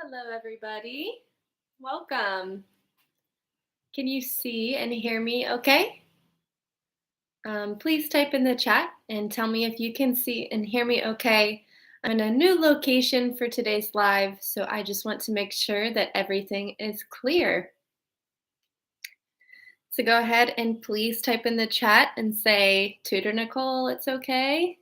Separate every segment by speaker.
Speaker 1: Hello, everybody. Welcome. Can you see and hear me okay? Please type in the chat and tell me if you can see and hear me okay. I'm in a new location for today's live, so I just want to make sure that everything is clear. So go ahead and please type in the chat and say, Tutor Nicole, it's okay.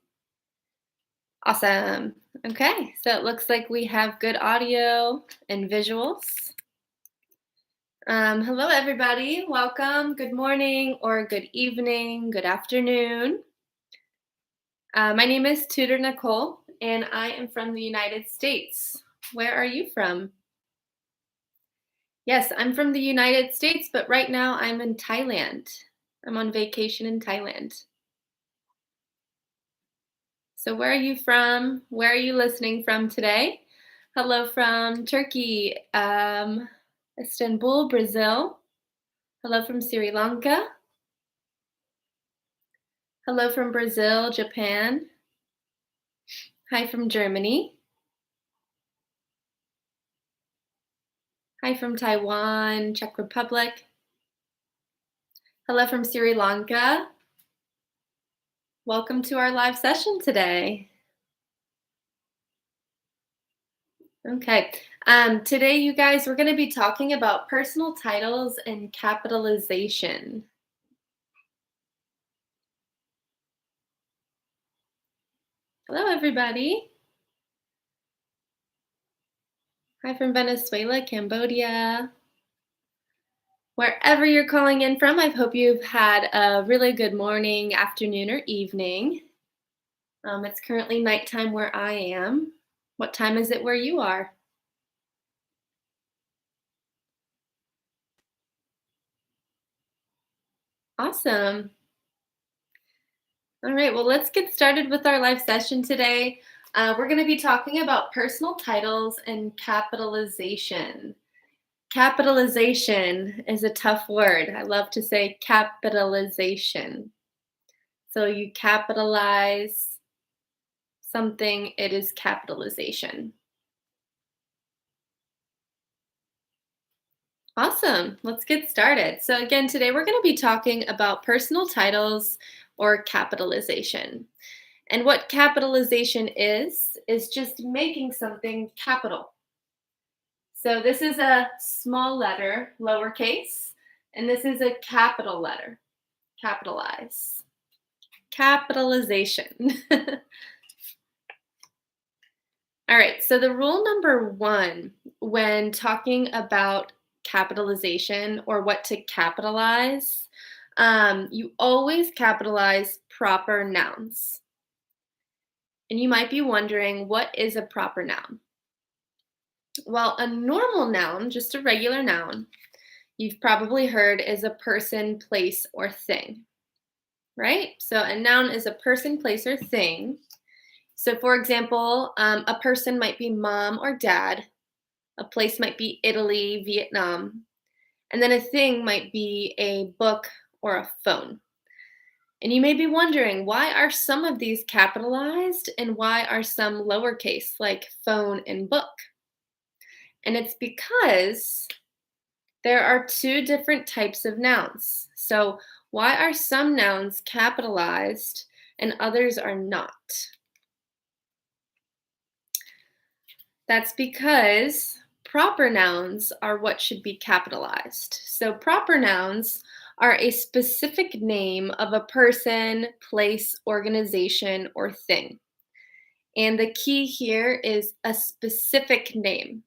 Speaker 1: Awesome. Okay, so it looks like we have good audio and visuals. Hello, everybody. Welcome. Good morning, or good evening, good afternoon. My name is Tutor Nicole, and I am from the United States. Where are you from? Yes, I'm from the United States, but right now I'm in Thailand. I'm on vacation in Thailand. So, where are you from? Where are you listening from today? Hello from Turkey, Istanbul, Brazil. Hello from Sri Lanka. Hello from Brazil, Japan. Hi from Germany. Hi from Taiwan, Czech Republic. Hello from Sri Lanka. Welcome to our live session today. Okay. Today, you guys, we're going to be talking about personal titles and capitalization. Hello, everybody. Hi from Venezuela, Cambodia. Wherever you're calling in from, I hope you've had a really good morning, afternoon, or evening. It's currently nighttime where I am. What time is it where you are? Awesome. All right, well, let's get started with our live session today. We're going to be talking about personal titles and capitalization. Capitalization is a tough word. I love to say capitalization. So you capitalize something, it is capitalization. Awesome. Let's get started. So, again, today we're going to be talking about personal titles or capitalization. And what capitalization is just making something capital. So, this is a small letter, lowercase, and this is a capital letter, capitalize. Capitalization. All right, so the rule number one when talking about capitalization or what to capitalize, you always capitalize proper nouns. And you might be wondering, what is a proper noun? Well, a normal noun, just a regular noun, you've probably heard is a person, place, or thing, right? So a noun is a person, place, or thing. So, for example, a person might be mom or dad. A place might be Italy, Vietnam. And then a thing might be a book or a phone. And you may be wondering, why are some of these capitalized and why are some lowercase, like phone and book? And it's because there are two different types of nouns. So, why are some nouns capitalized and others are not? That's because proper nouns are what should be capitalized. So, proper nouns are a specific name of a person, place, organization, or thing. And the key here is a specific name.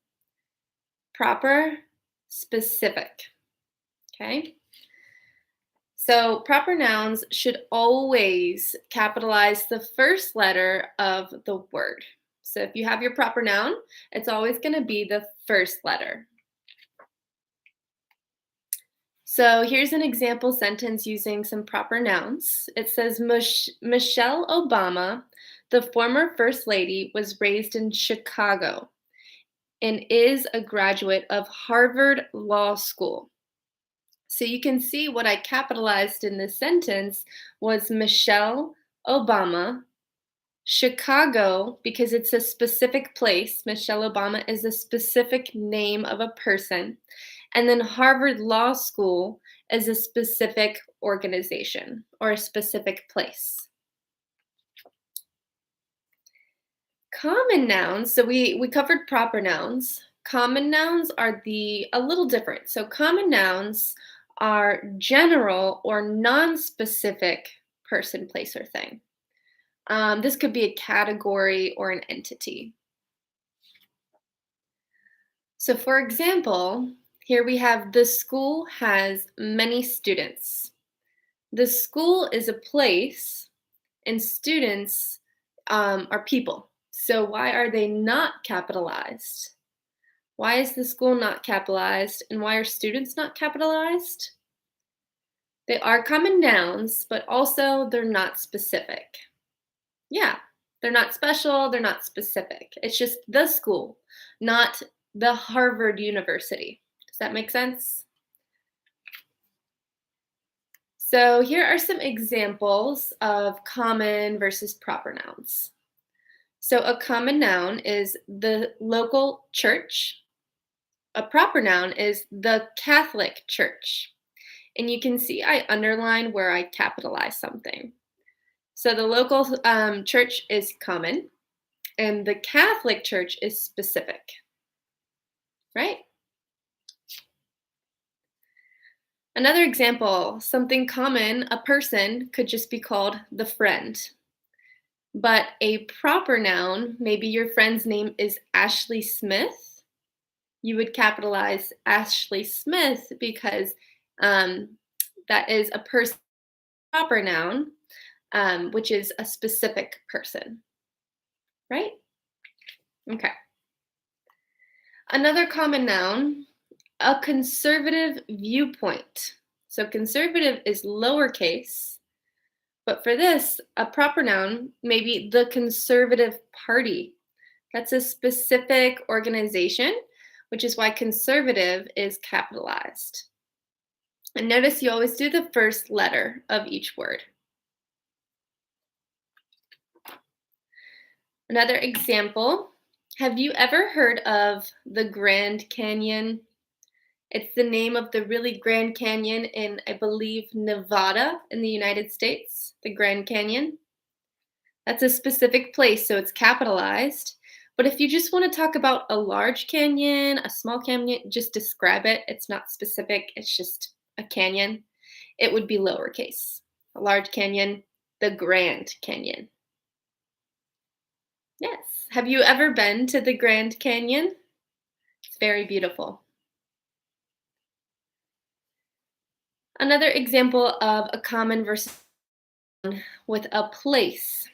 Speaker 1: Proper, specific. Okay? So, proper nouns should always capitalize the first letter of the word. So, if you have your proper noun, it's always going to be the first letter. So, here's an example sentence using some proper nouns. It says Michelle Obama, the former First Lady, was raised in Chicago and is a graduate of Harvard Law School. So you can see what I capitalized in this sentence was Michelle Obama, Chicago, because it's a specific place. Michelle Obama is a specific name of a person. And then Harvard Law School is a specific organization or a specific place. Common nouns, so we covered proper nouns. Common nouns are a little different. So common nouns are general or non-specific person, place, or thing. This could be a category or an entity. So for example, here we have the school has many students. The school is a place and students are people. So why are they not capitalized? Why is the school not capitalized and why are students not capitalized? They are common nouns, but also they're not specific. Yeah, they're not special, they're not specific. It's just the school, not the Harvard University. Does that make sense? So here are some examples of common versus proper nouns. So a common noun is the local church. A proper noun is the Catholic Church. And you can see I underline where I capitalize something. So the local church is common, and the Catholic Church is specific, right? Another example, something common, a person could just be called the friend. But a proper noun, maybe your friend's name is Ashley Smith. You would capitalize Ashley Smith because that is a person proper noun, which is a specific person, right? Okay. Another common noun, a conservative viewpoint. So conservative is lowercase, but for this, a proper noun, maybe the Conservative Party. That's a specific organization, which is why conservative is capitalized. And notice you always do the first letter of each word. Another example, have you ever heard of the Grand Canyon? It's the name of the really Grand Canyon in, I believe, Nevada in the United States, the Grand Canyon. That's a specific place, so it's capitalized. But if you just want to talk about a large canyon, a small canyon, just describe it. It's not specific, it's just a canyon. It would be lowercase. A large canyon, the Grand Canyon. Yes. Have you ever been to the Grand Canyon? It's very beautiful. Another example of a common versus with a place.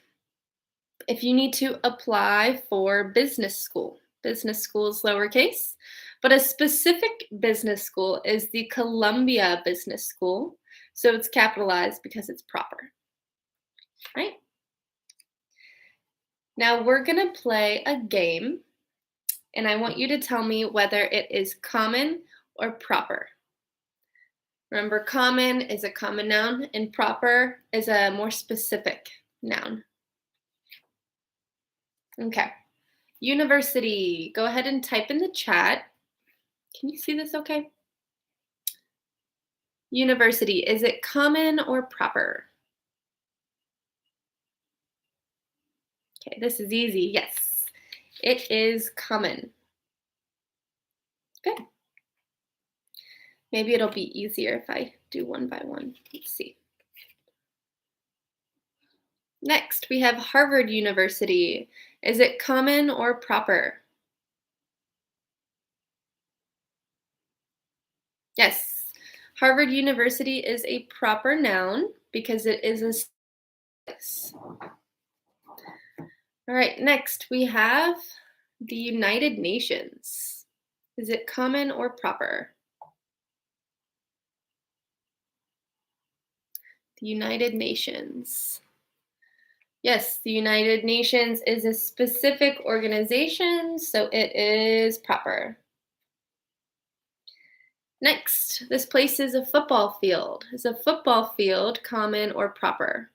Speaker 1: If you need to apply for business school is lowercase, but a specific business school is the Columbia Business School, so it's capitalized because it's proper, right? Now we're gonna play a game, and I want you to tell me whether it is common or proper. Remember, common is a common noun, and proper is a more specific noun. Okay. University. Go ahead and type in the chat. Can you see this okay? University. Is it common or proper? Okay, this is easy. Yes, it is common. Good. Maybe it'll be easier if I do one by one. Let's see. Next, we have Harvard University. Is it common or proper? Yes, Harvard University is a proper noun because it is a place. All right, next we have the United Nations. Is it common or proper? The United Nations. Yes, the United Nations is a specific organization, so it is proper. Next, this place is a football field. Is a football field common or proper?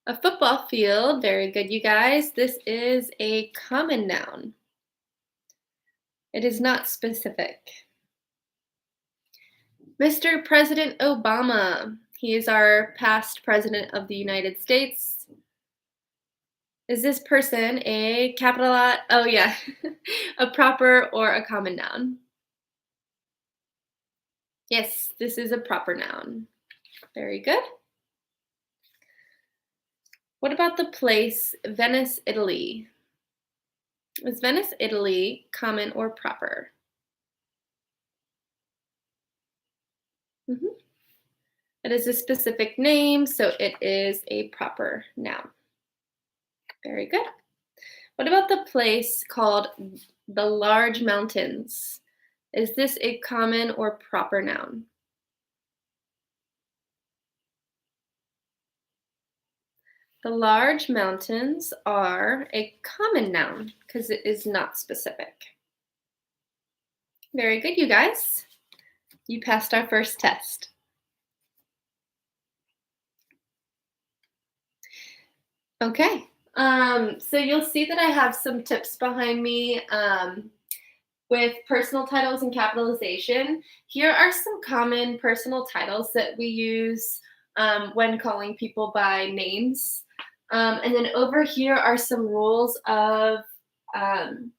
Speaker 1: A football field. Very good, you guys. This is a common noun. It is not specific. Mr. President Obama. He is our past president of the United States. Is this person a capital? Oh, yeah. A proper or a common noun? Yes, this is a proper noun. Very good. What about the place Venice, Italy? Is Venice, Italy common or proper? Mhm. It is a specific name, so it is a proper noun. Very good. What about the place called the Large Mountains? Is this a common or proper noun? The large mountains are a common noun because it is not specific. Very good, you guys. You passed our first test. Okay. So you'll see that I have some tips behind me with personal titles and capitalization. Here are some common personal titles that we use when calling people by names. And then over here are some rules of um,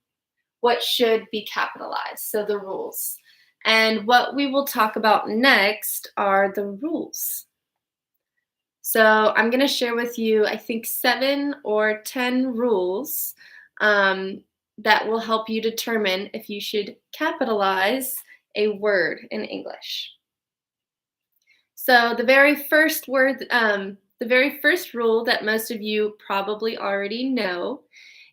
Speaker 1: what should be capitalized. So the rules. And what we will talk about next are the rules. So I'm going to share with you, I think, 7 or 10 rules that will help you determine if you should capitalize a word in English. So the very first rule that most of you probably already know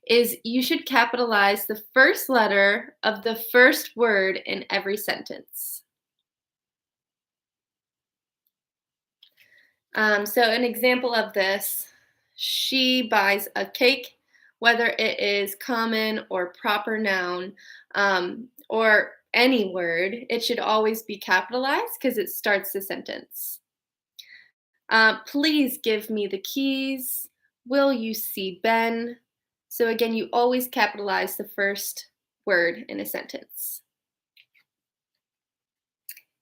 Speaker 1: is you should capitalize the first letter of the first word in every sentence. So an example of this, she buys a cake, whether it is common or proper noun, or any word, it should always be capitalized because it starts the sentence. Please give me the keys. Will you see Ben? So again, you always capitalize the first word in a sentence.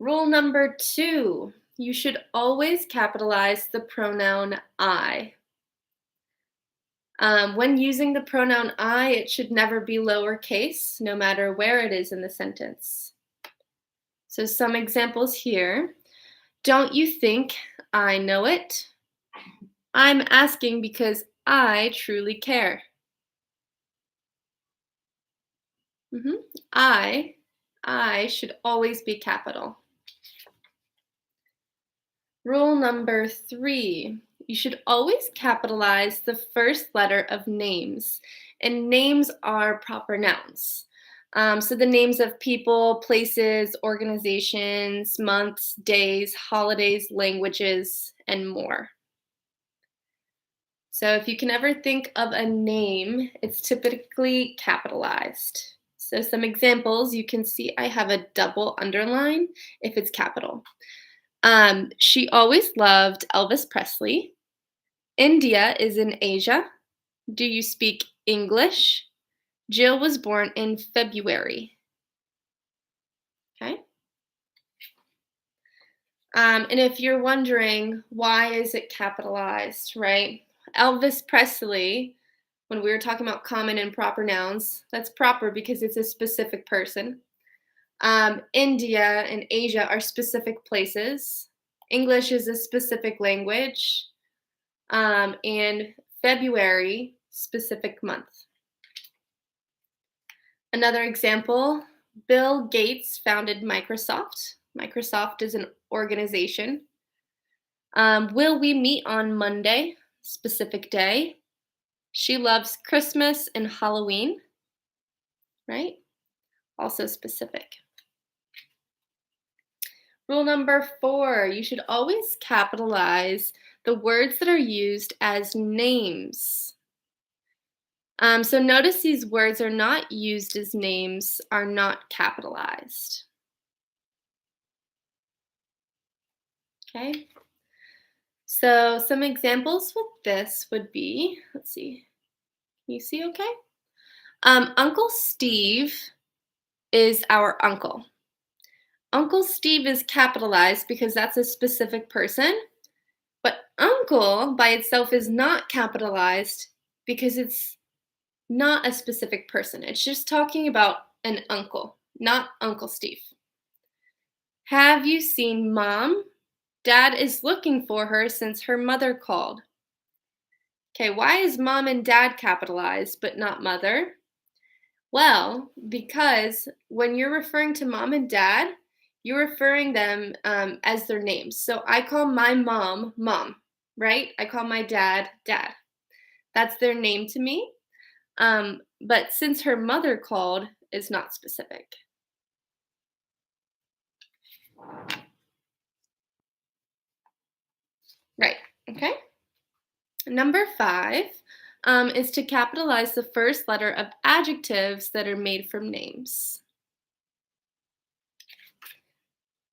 Speaker 1: Rule number 2, you should always capitalize the pronoun I. When using the pronoun I, it should never be lowercase, no matter where it is in the sentence. So some examples here. Don't you think I know it? I'm asking because I truly care. Mhm. I should always be capital. Rule number 3, you should always capitalize the first letter of names, and names are proper nouns. So the names of people, places, organizations, months, days, holidays, languages, and more. So if you can ever think of a name, it's typically capitalized. So some examples, you can see I have a double underline if it's capital. She always loved Elvis Presley. India is in Asia. Do you speak English? Jill was born in February. Okay. And if you're wondering why is it capitalized, right? Elvis Presley, when we were talking about common and proper nouns, that's proper because it's a specific person. India and Asia are specific places. English is a specific language. And February, specific month. Another example, Bill Gates founded Microsoft. Microsoft is an organization. Will we meet on Monday? Specific day. She loves Christmas and Halloween, right? Also specific. Rule number 4, you should always capitalize the words that are used as names. So notice these words are not used as names, are not capitalized. Okay. So some examples with this would be, let's see, can you see okay? Uncle Steve is our uncle. Uncle Steve is capitalized because that's a specific person, but uncle by itself is not capitalized because it's not a specific person. It's just talking about an uncle, not Uncle Steve. Have you seen Mom? Dad is looking for her since her mother called. Okay, why is Mom and Dad capitalized but not Mother? Well, because when you're referring to Mom and Dad, you're referring them as their names. So I call my mom Mom, right? I call my dad Dad. That's their name to me. But since her mother called, is not specific. Right. Okay. Number 5 is to capitalize the first letter of adjectives that are made from names.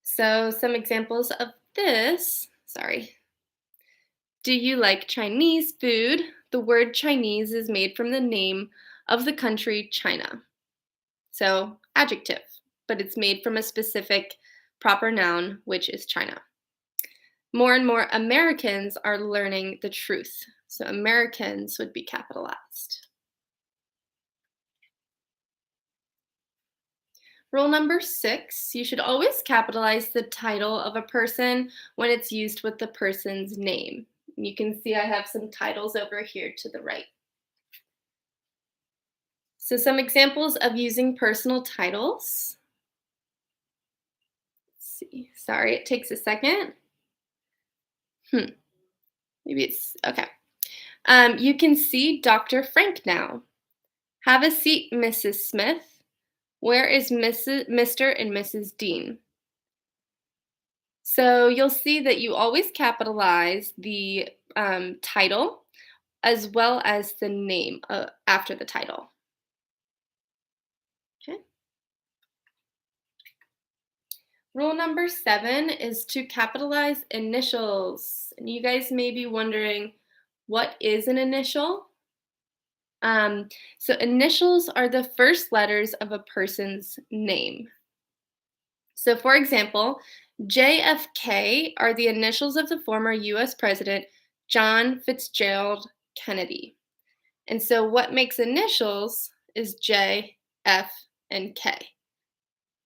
Speaker 1: So some examples of this, sorry. Do you like Chinese food? The word Chinese is made from the name of the country China. So adjective, but it's made from a specific proper noun, which is China. More and more Americans are learning the truth. So Americans would be capitalized. Rule number 6, you should always capitalize the title of a person when it's used with the person's name. You can see I have some titles over here to the right. So some examples of using personal titles. Let's see. Sorry, it takes a second. Maybe it's okay. You can see Dr. Frank now. Have a seat, Mrs. Smith. Where is Mr. and Mrs. Dean? So you'll see that you always capitalize the title as well as the name after the title. Okay. Rule number 7 is to capitalize initials. And you guys may be wondering, what is an initial? So initials are the first letters of a person's name. So for example, JFK are the initials of the former US President John Fitzgerald Kennedy. And so what makes initials is J, F, and K.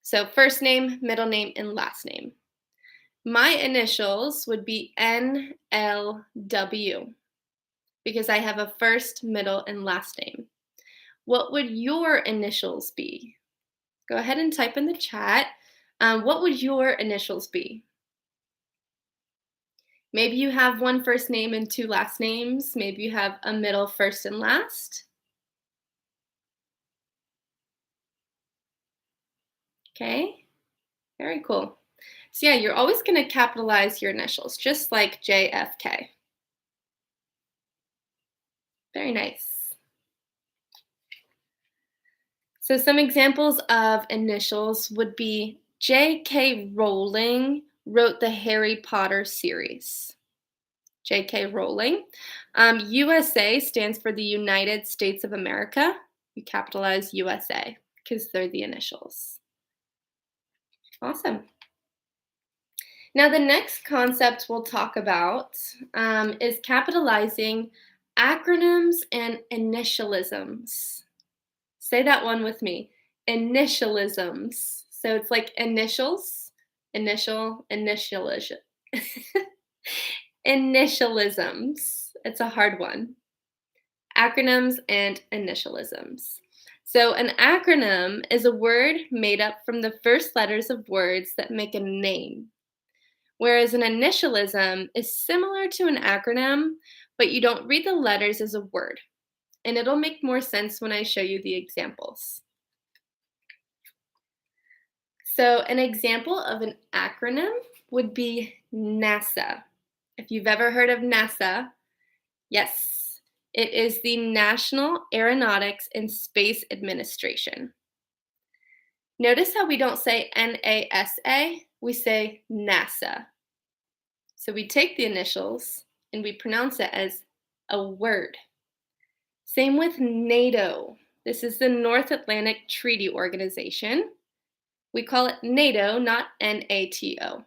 Speaker 1: So first name, middle name, and last name. My initials would be NLW because I have a first, middle, and last name. What would your initials be? Go ahead and type in the chat. What would your initials be? Maybe you have one first name and 2 last names. Maybe you have a middle, first, and last. Okay, very cool. So yeah, you're always going to capitalize your initials, just like JFK. Very nice. So some examples of initials would be J.K. Rowling wrote the Harry Potter series. J.K. Rowling. USA stands for the United States of America. You capitalize USA because they're the initials. Awesome. Now the next concept we'll talk about is capitalizing acronyms and initialisms. Say that one with me. Initialisms. So it's like initials, initialism. Initialisms. It's a hard one. Acronyms and initialisms. So an acronym is a word made up from the first letters of words that make a name. Whereas an initialism is similar to an acronym, but you don't read the letters as a word. And it'll make more sense when I show you the examples. So an example of an acronym would be NASA. If you've ever heard of NASA, yes, it is the National Aeronautics and Space Administration. Notice how we don't say NASA, we say NASA. So we take the initials and we pronounce it as a word. Same with NATO. This is the North Atlantic Treaty Organization. We call it NATO, not NATO.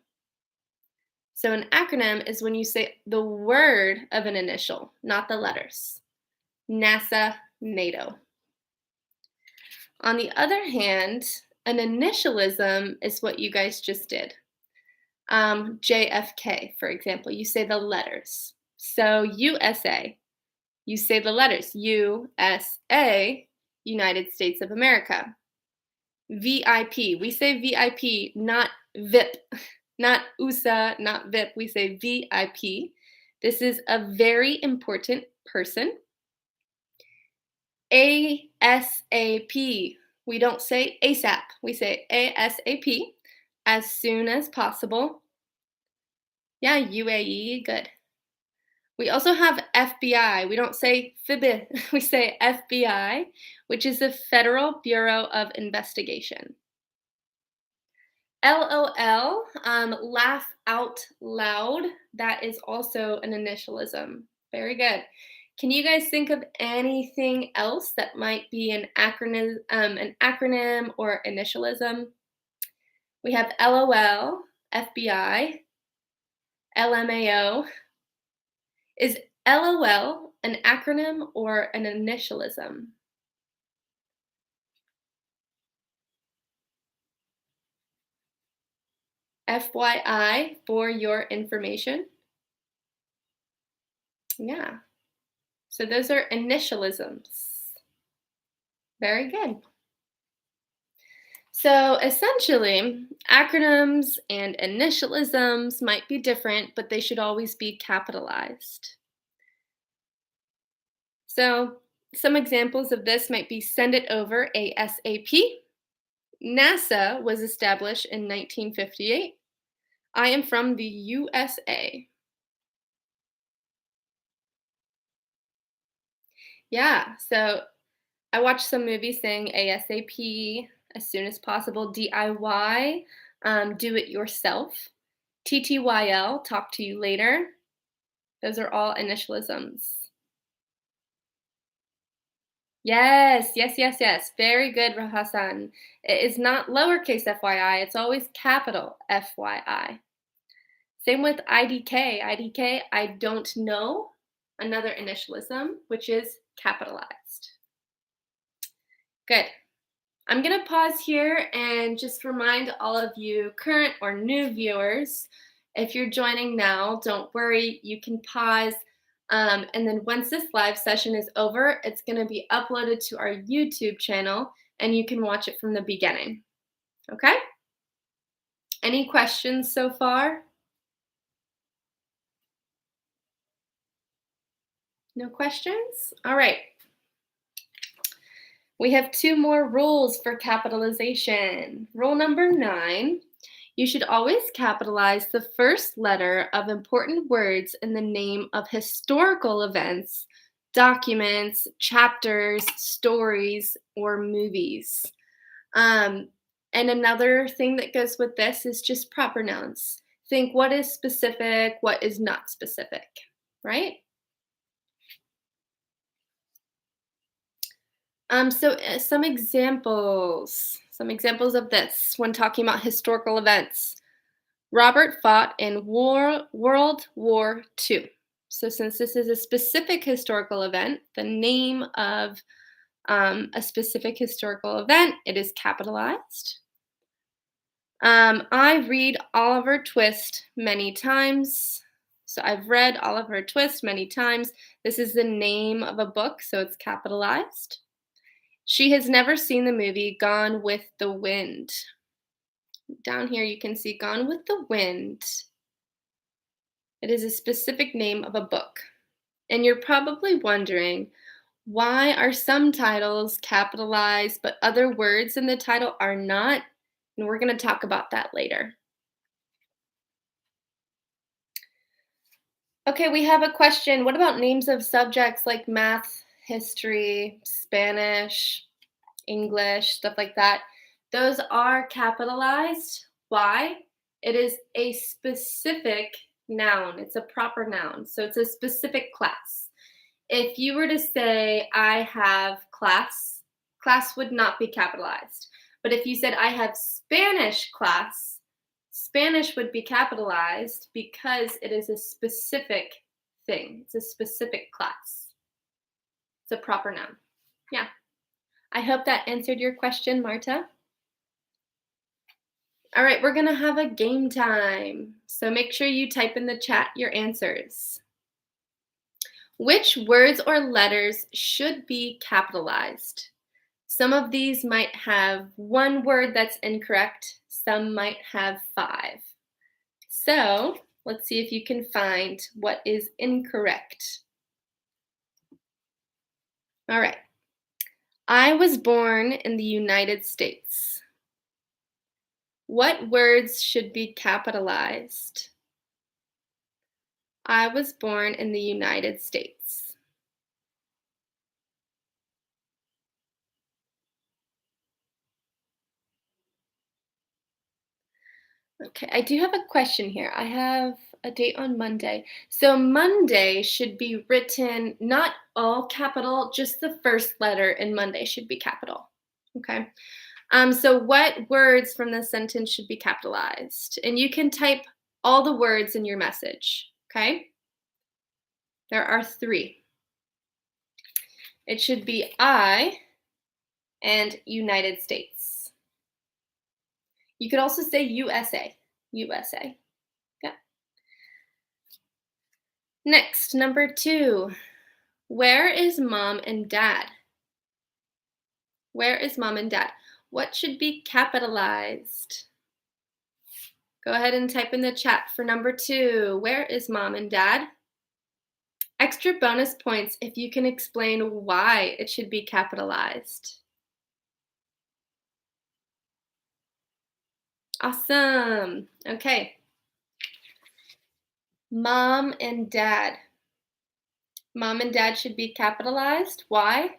Speaker 1: So an acronym is when you say the word of an initial, not the letters. NASA, NATO. On the other hand, an initialism is what you guys just did. JFK, for example, you say the letters. So USA, you say the letters. USA, United States of America. VIP, we say VIP, not VIP, not USA, not VIP. We say VIP. This is a very important person. ASAP, we don't say ASAP, we say ASAP, as soon as possible. Yeah, UAE, good. We also have FBI. We don't say FIBI, we say FBI, which is the Federal Bureau of Investigation. LOL, laugh out loud. That is also an initialism. Very good. Can you guys think of anything else that might be an acronym or initialism? We have LOL, FBI, LMAO. Is LOL an acronym or an initialism? FYI, for your information. Yeah. So those are initialisms. Very good. So essentially, acronyms and initialisms might be different, but they should always be capitalized. So some examples of this might be send it over ASAP. NASA was established in 1958. I am from the USA. Yeah, so I watched some movies saying ASAP, as soon as possible, DIY, do it yourself, TTYL, talk to you later. Those are all initialisms. Yes, yes, yes, yes. Very good, Hassan. It is not lowercase FYI, it's always capital FYI. Same with IDK. IDK, I don't know, another initialism, which is capitalized. Good. I'm going to pause here and just remind all of you current or new viewers, if you're joining now, don't worry, you can pause. And then once this live session is over, it's going to be uploaded to our YouTube channel and you can watch it from the beginning. Okay? Any questions so far? No questions? All right. We have two more rules for capitalization. Rule number 9, you should always capitalize the first letter of important words in the name of historical events, documents, chapters, stories, or movies. And another thing that goes with this is just proper nouns. Think what is specific, what is not specific, right? Some examples of this when talking about historical events. Robert fought in World War II. So since this is a specific historical event, the name of a specific historical event, it is capitalized. I read Oliver Twist many times. So I've read Oliver Twist many times. This is the name of a book, so it's capitalized. She has never seen the movie Gone with the Wind. Down here you can see Gone with the Wind. It is a specific name of a book. And you're probably wondering, why are some titles capitalized but other words in the title are not? And we're going to talk about that later. Okay, we have a question. What about names of subjects like math, history, Spanish, English, stuff like that? Those are capitalized. Why? It is a specific Noun. It's a proper noun. So it's a specific class. If you were to say, I have class, class would not be capitalized. But if you said, I have Spanish class, Spanish would be capitalized because it is a specific thing. It's a specific class. It's a proper noun. Yeah. I hope that answered your question, Marta. All right, we're going to have a game time. So make sure you type in the chat your answers. Which words or letters should be capitalized? Some of these might have one word that's incorrect. Some might have 5. So let's see if you can find what is incorrect. All right. I was born in the United States. What words should be capitalized? I was born in the United States. Okay, I do have a question here. I have a date on Monday. So Monday should be written not all capital, just the first letter in Monday should be capital. Okay. So what words from the sentence should be capitalized? And you can type all the words in your message. Okay. There are 3. It should be I and United States. You could also say USA. USA. Yeah. Next, number 2. Where is mom and dad? Where is mom and dad? What should be capitalized? Go ahead and type in the chat for number 2. Where is mom and dad? Extra bonus points if you can explain why it should be capitalized. Awesome. Okay. Mom and dad. Mom and dad should be capitalized. Why?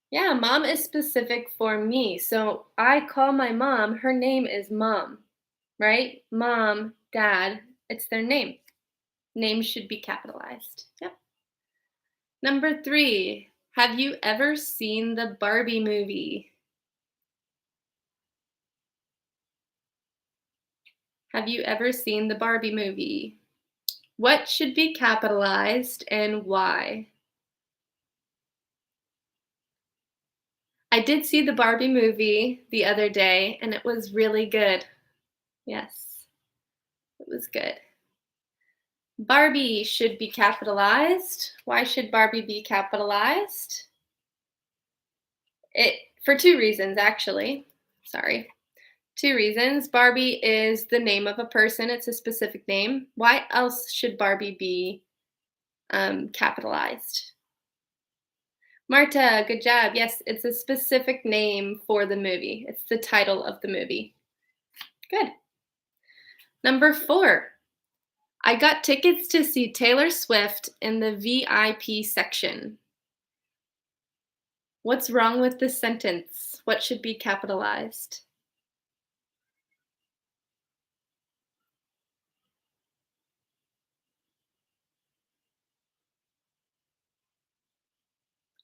Speaker 1: Yeah, mom is specific for me. So I call my mom, her name is mom, right? Mom, dad, it's their name. Names should be capitalized. Yep. Number 3, have you ever seen the Barbie movie? Have you ever seen the Barbie movie? What should be capitalized and why? I did see the Barbie movie the other day and it was really good. Yes, it was good. Barbie should be capitalized. Why should Barbie be capitalized? For 2 reasons, actually. Sorry. 2 reasons. Barbie is the name of a person. It's a specific name. Why else should Barbie be capitalized? Marta, good job. Yes, it's a specific name for the movie. It's the title of the movie. Good. Number 4. I got tickets to see Taylor Swift in the VIP section. What's wrong with this sentence? What should be capitalized?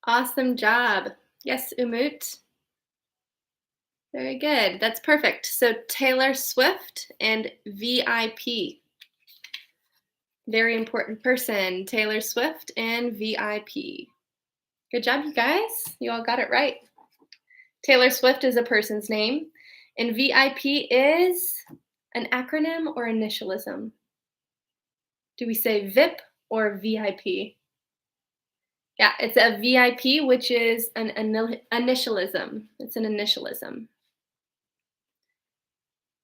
Speaker 1: Awesome job. Yes, Umut. Very good. That's perfect. So Taylor Swift and VIP. Very important person. Taylor Swift and VIP. Good job, you guys. You all got it right. Taylor Swift is a person's name, and VIP is an acronym or initialism. Do we say VIP or VIP? Yeah, it's a VIP, which is an initialism. It's an initialism.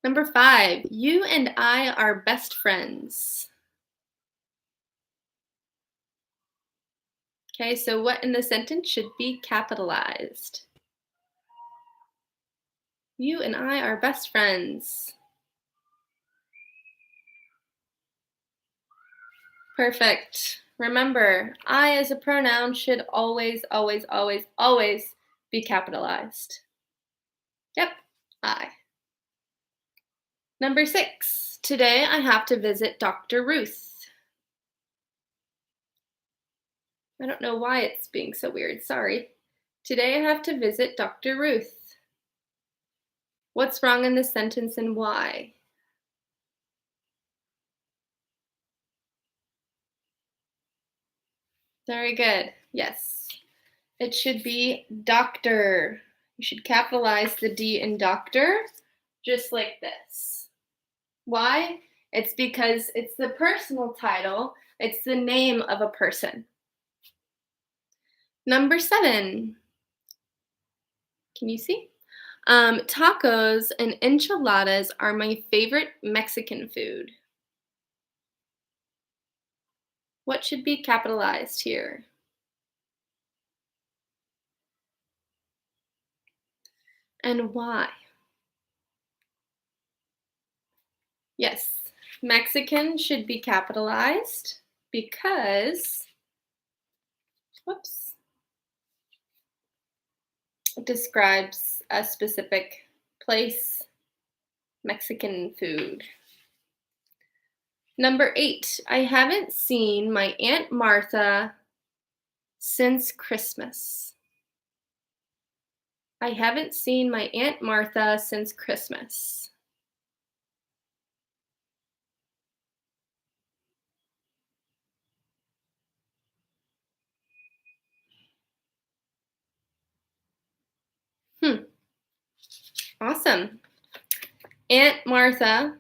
Speaker 1: Number 5, you and I are best friends. Okay, so what in the sentence should be capitalized? You and I are best friends. Perfect. Remember, I as a pronoun should always, always, always, always be capitalized. Yep, I. Number 6, today I have to visit Dr. Ruth. I don't know why it's being so weird, sorry. Today I have to visit Dr. Ruth. What's wrong in this sentence and why? Very good. Yes. It should be doctor. You should capitalize the D in doctor, just like this. Why? It's because it's the personal title, it's the name of a person. Number 7. Can you see? Tacos and enchiladas are my favorite Mexican food. What should be capitalized here? And why? Yes, Mexican should be capitalized because, whoops, it describes a specific place, Mexican food. Number 8, I haven't seen my Aunt Martha since Christmas. I haven't seen my Aunt Martha since Christmas. Hmm, awesome. Aunt Martha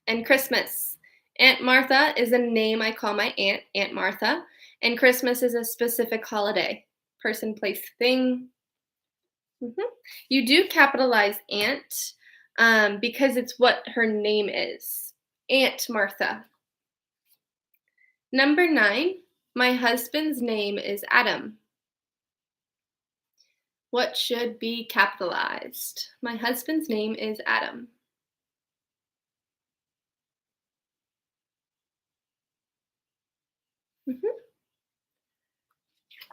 Speaker 1: and Christmas. Aunt Martha is a name I call my aunt, Aunt Martha, and Christmas is a specific holiday. Person, place, thing. You do capitalize aunt because it's what her name is, Aunt Martha. Number 9, my husband's name is Adam. What should be capitalized? My husband's name is Adam. Mhm.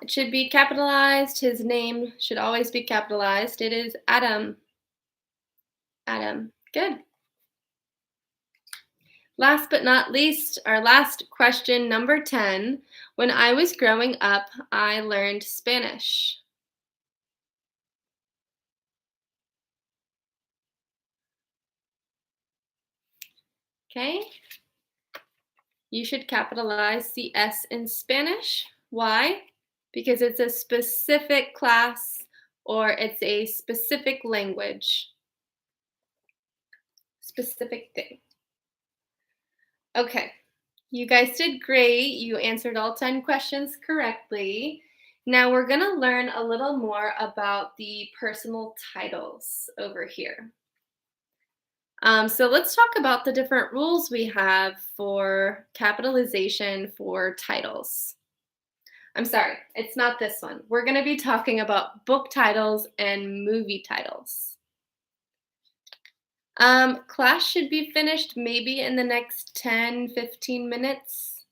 Speaker 1: It should be capitalized. His name should always be capitalized. It is Adam. Adam. Good. Last but not least, our last question, number 10. When I was growing up, I learned Spanish. Okay. You should capitalize the S in Spanish. Why? Because it's a specific class or it's a specific language. Specific thing. Okay. You guys did great. You answered all 10 questions correctly. Now we're going to learn a little more about the personal titles over here. So let's talk about the different rules we have for capitalization for titles. I'm sorry, it's not this one. We're going to be talking about book titles and movie titles. Class should be finished maybe in the next 10, 15 minutes.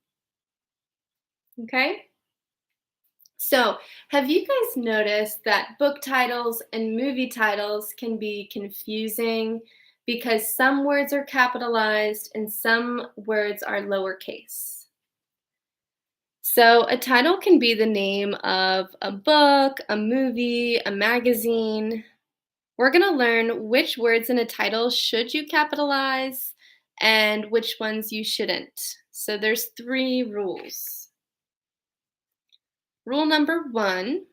Speaker 1: Okay? So, have you guys noticed that book titles and movie titles can be confusing because some words are capitalized and some words are lowercase? So, a title can be the name of a book, a movie, a magazine. We're going to learn which words in a title should you capitalize and which ones you shouldn't. So, there's 3 rules. Rule number 1,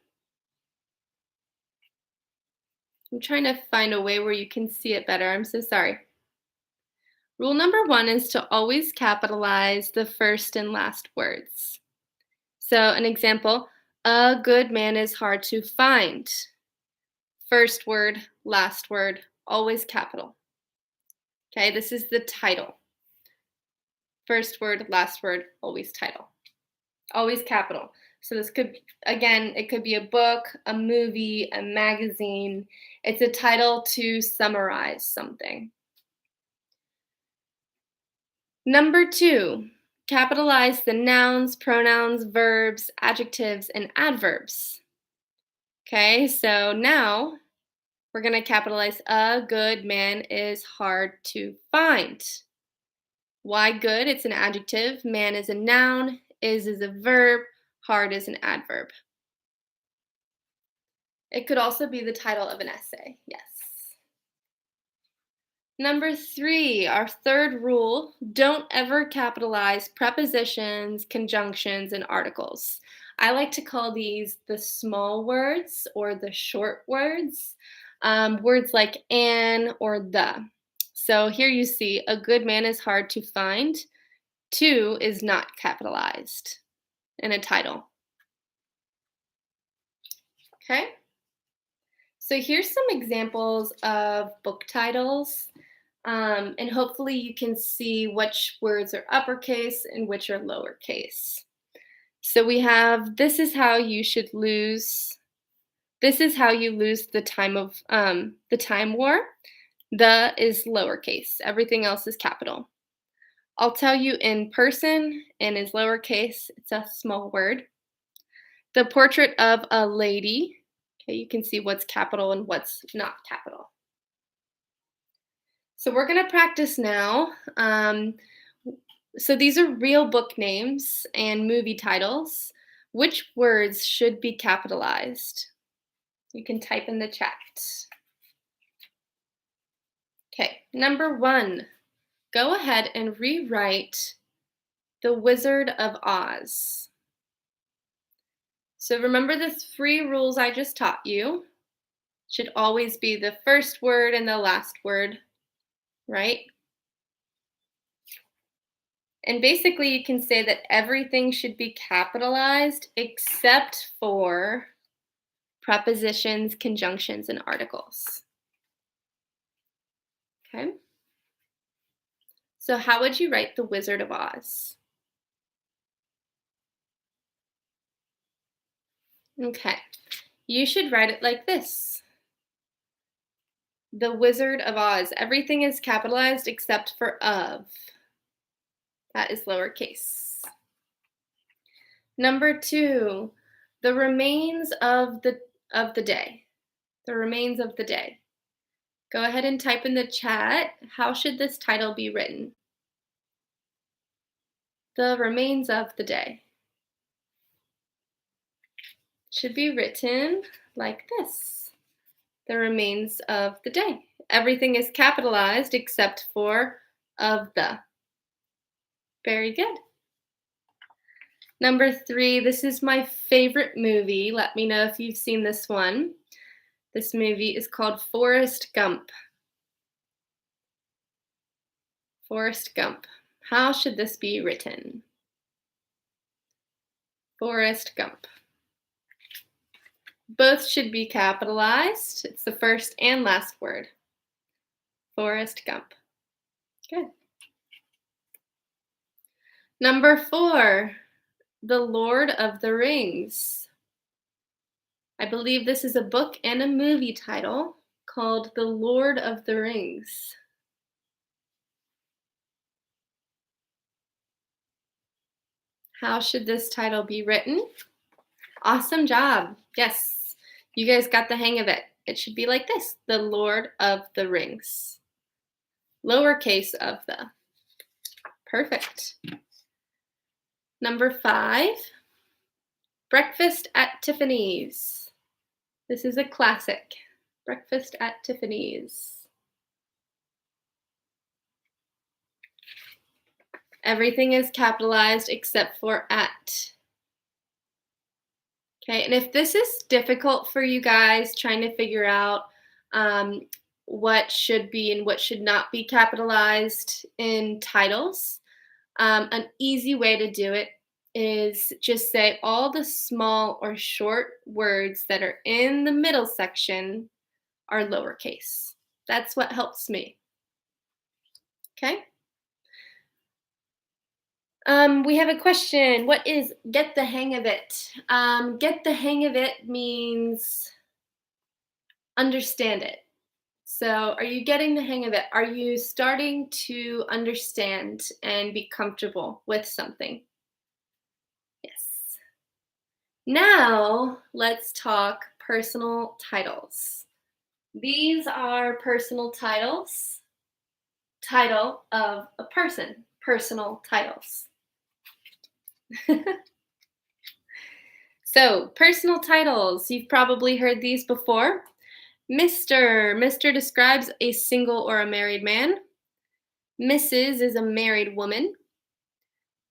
Speaker 1: I'm trying to find a way where you can see it better. I'm so sorry. Rule number 1 is to always capitalize the first and last words. So, an example, a good man is hard to find. First word, last word, always capital. Okay, this is the title. First word, last word, always title. Always capital. So this could, again, it could be a book, a movie, a magazine. It's a title to summarize something. Number 2, capitalize the nouns, pronouns, verbs, adjectives, and adverbs. Okay, so now We're going to capitalize a good man is hard to find. Why good? It's an adjective. Man is a noun. Is a verb. Hard is an adverb. It could also be the title of an essay. Yes. Number 3, our third rule, don't ever capitalize prepositions, conjunctions, and articles. I like to call these the small words or the short words, words like an or the. So here you see a good man is hard to find. To is not capitalized in a title. Okay? So here's some examples of book titles. And hopefully you can see which words are uppercase and which are lowercase. So we have, this is how you lose the time of the time war. The is lowercase. Everything else is capital. I'll tell you in person and is lowercase. It's a small word. The portrait of a lady. Okay, you can see what's capital and what's not capital. So we're going to practice now. So these are real book names and movie titles. Which words should be capitalized? You can type in the chat. Okay, number 1, go ahead and rewrite The Wizard of Oz. So remember the 3 rules I just taught you. Should always be the first word and the last word, right? And basically you can say that everything should be capitalized except for prepositions, conjunctions, and articles. Okay? So how would you write The Wizard of Oz? Okay. You should write it like this. The Wizard of Oz. Everything is capitalized except for of. That is lowercase. Number 2, the remains of the day. The remains of the day. Go ahead and type in the chat. How should this title be written? The remains of the day. Should be written like this. The remains of the day. Everything is capitalized except for of the. Very good. Number 3, this is my favorite movie. Let me know if you've seen this one. This movie is called Forrest Gump. Forrest Gump. How should this be written? Forrest Gump. Both should be capitalized. It's the first and last word. Forrest Gump. Good. Number 4, The Lord of the Rings. I believe this is a book and a movie title called The Lord of the Rings. How should this title be written? Awesome job. Yes, you guys got the hang of it. It should be like this, The Lord of the Rings. Lowercase of the. Perfect. Number 5, Breakfast at Tiffany's. This is a classic. Breakfast at Tiffany's. Everything is capitalized except for at. Okay, and if this is difficult for you guys trying to figure out what should be and what should not be capitalized in titles, an easy way to do it is just say all the small or short words that are in the middle section are lowercase. That's what helps me. Okay? We have a question. What is get the hang of it? Get the hang of it means understand it. So are you getting the hang of it? Are you starting to understand and be comfortable with something? Yes. Now let's talk personal titles. These are personal titles. Title of a person. Personal titles. So, personal titles. You've probably heard these before. Mr. Mr. describes a single or a married man. Mrs. is a married woman.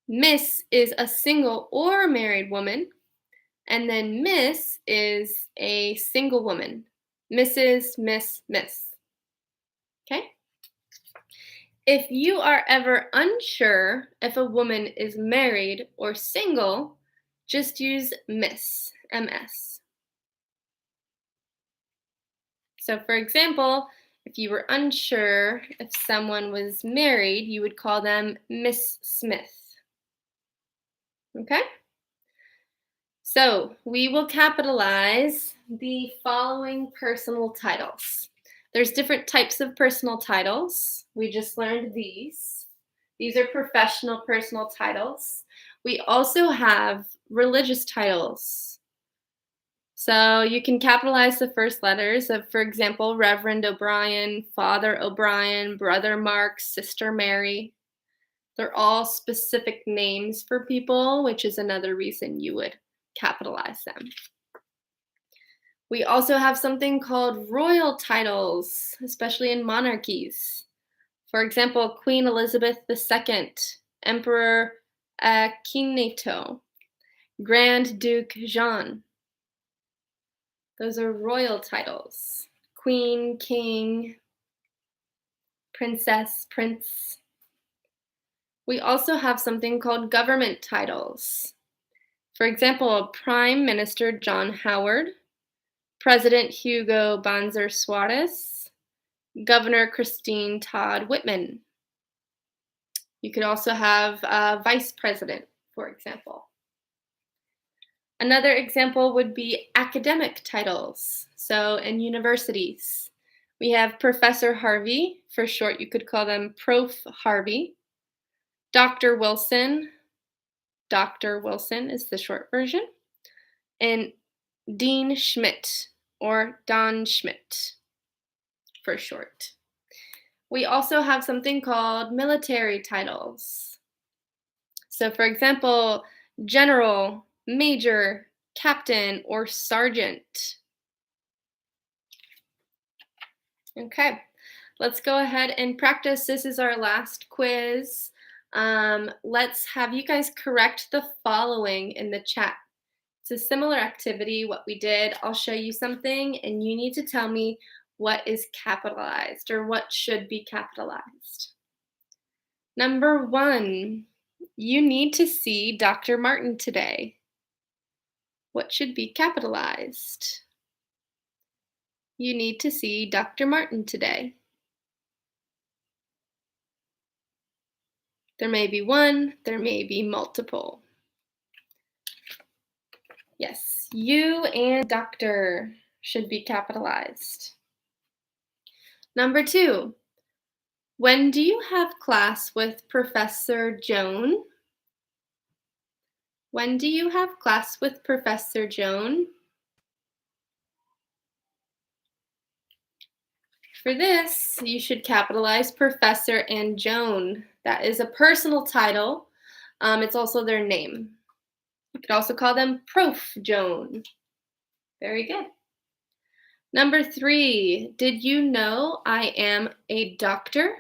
Speaker 1: Miss is a single or married woman. And then Miss is a single woman. Mrs., Miss. Okay? If you are ever unsure if a woman is married or single, just use Miss, MS. So, for example, if you were unsure if someone was married, you would call them Miss Smith. Okay? So, we will capitalize the following personal titles. There's different types of personal titles. We just learned these. These are professional personal titles. We also have religious titles. So you can capitalize the first letters of, for example, Reverend O'Brien, Father O'Brien, Brother Mark, Sister Mary. They're all specific names for people, which is another reason you would capitalize them. We also have something called royal titles, especially in monarchies. For example, Queen Elizabeth II, Emperor Akhenaten, Grand Duke Jean. Those are royal titles. Queen, king, princess, prince. We also have something called government titles. For example, Prime Minister John Howard, President Hugo Banzer Suarez, Governor Christine Todd Whitman. You could also have Vice President, for example. Another example would be academic titles. So in universities, we have Professor Harvey. For short, you could call them Prof. Harvey. Dr. Wilson. Dr. Wilson is the short version. And Dean Schmidt or Don Schmidt for short. We also have something called military titles. So for example, general, major, captain, or sergeant. Okay, let's go ahead and practice. This is our last quiz. Let's have you guys correct the following in the chat. It's a similar activity, what we did. I'll show you something and you need to tell me what is capitalized or what should be capitalized. Number 1, you need to see Dr. Martin today. What should be capitalized? You need to see Dr. Martin today. There may be one, there may be multiple. Yes, you and doctor should be capitalized. Number 2, when do you have class with Professor Joan? When do you have class with Professor Joan? For this, you should capitalize Professor and Joan. That is a personal title. It's also their name. You could also call them Prof. Joan. Very good. Number 3, did you know I am a doctor?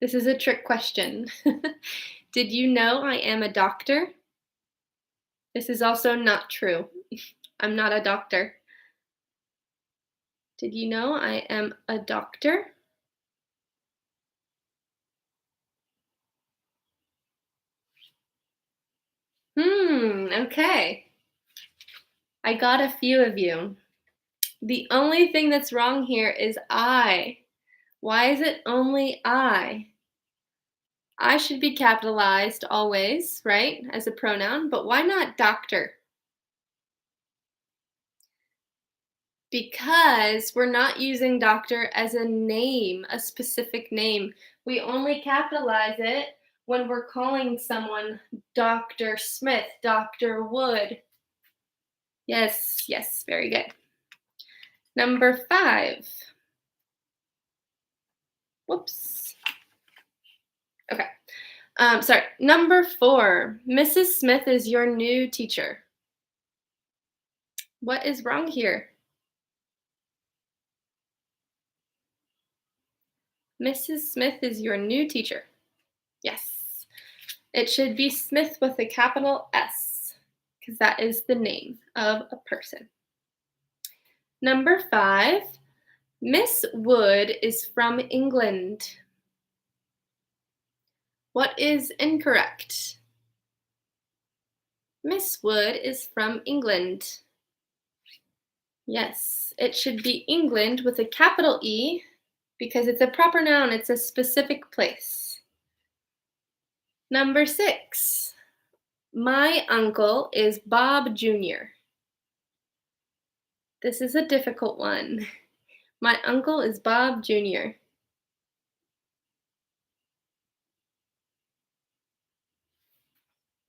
Speaker 1: This is a trick question. Did you know I am a doctor? This is also not true. I'm not a doctor. Did you know I am a doctor? Okay. I got a few of you. The only thing that's wrong here is I. Why is it only I? I should be capitalized always, right, as a pronoun, but why not doctor? Because we're not using doctor as a name, a specific name. We only capitalize it when we're calling someone Dr. Smith, Dr. Wood. Yes, very good. Number 5. Whoops. Okay. Sorry. Number 4. Mrs. Smith is your new teacher. What is wrong here? Mrs. Smith is your new teacher. Yes. It should be Smith with a capital S because that is the name of a person. Number 5. Miss Wood is from England. What is incorrect? Miss Wood is from England. Yes, it should be England with a capital E because it's a proper noun, it's a specific place. Number 6. My uncle is Bob Jr. This is a difficult one. My uncle is Bob Jr.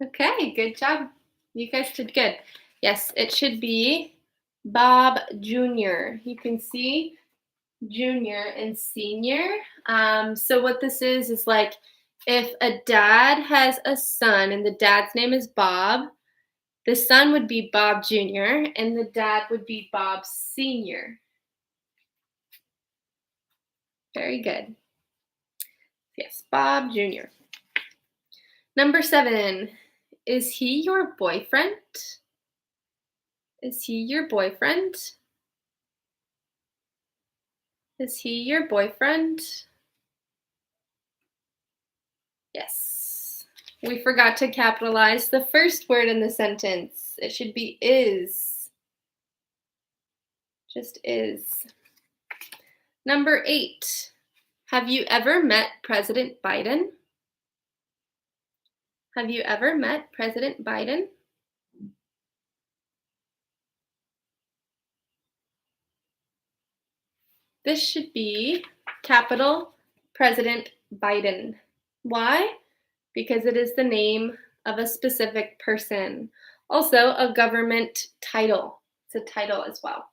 Speaker 1: Okay, good job. You guys did good. Yes, it should be Bob Jr. You can see junior and senior. So what this is like if a dad has a son and the dad's name is Bob, the son would be Bob Jr. and the dad would be Bob Sr. Very good. Yes, Bob Jr. Number 7. Is he your boyfriend? Is he your boyfriend? Is he your boyfriend? Yes. We forgot to capitalize the first word in the sentence. It should be is. Just is. Number 8. Have you ever met President Biden? Have you ever met President Biden? This should be capital President Biden. Why? Because it is the name of a specific person. Also, a government title. It's a title as well.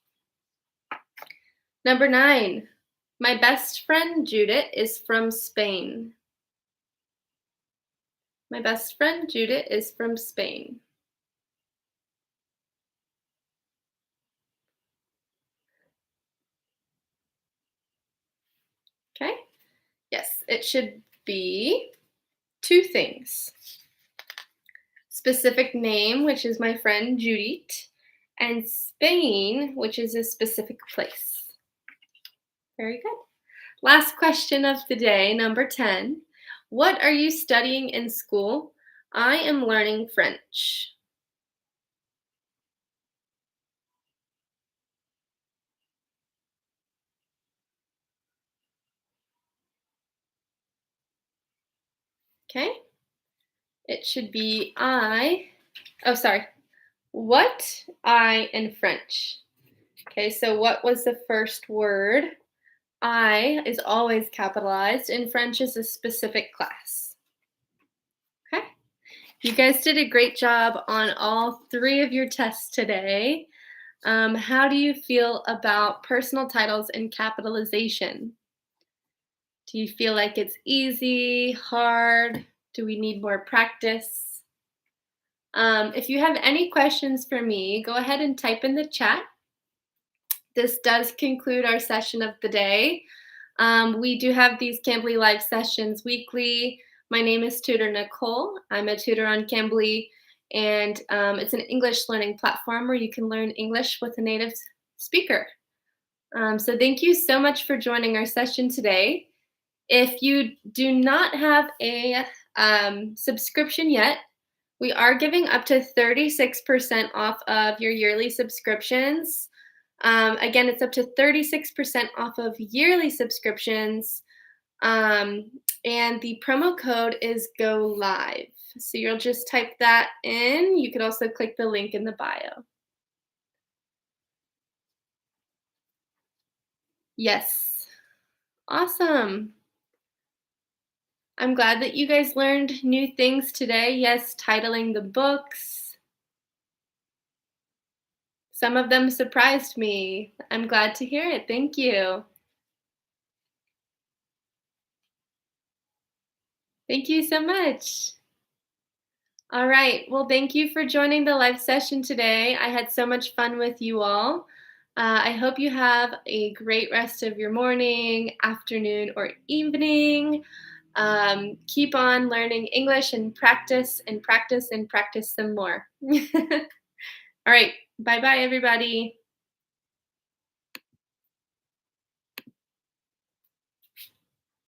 Speaker 1: Number 9. My best friend Judith is from Spain. My best friend Judith is from Spain. Okay? Yes, it should be 2 things. Specific name, which is my friend Judith, and Spain, which is a specific place. Very good. Last question of the day, number 10. What are you studying in school? I am learning French. Okay? It should be what, I, in French. Okay, so what was the first word? I is always capitalized. In French is a specific class. Okay? You guys did a great job on all 3 of your tests today. How do you feel about personal titles and capitalization? Do you feel like it's easy, hard? Do we need more practice? If you have any questions for me, go ahead and type in the chat. This does conclude our session of the day. We do have these Cambly Live sessions weekly. My name is Tutor Nicole. I'm a tutor on Cambly, and it's an English learning platform where you can learn English with a native speaker. So thank you so much for joining our session today. If you do not have a subscription yet, we are giving up to 36% off of your yearly subscriptions. Again, it's up to 36% off of yearly subscriptions. And the promo code is Go Live. So you'll just type that in. You could also click the link in the bio. Yes. Awesome. I'm glad that you guys learned new things today. Yes, titling the books, Some of them surprised me. I'm glad to hear it. Thank you. Thank you so much. All right. Well, thank you for joining the live session today. I had so much fun with you all. I hope you have a great rest of your morning, afternoon, or evening. Keep on learning English and practice and practice and practice some more. All right. Bye bye, everybody.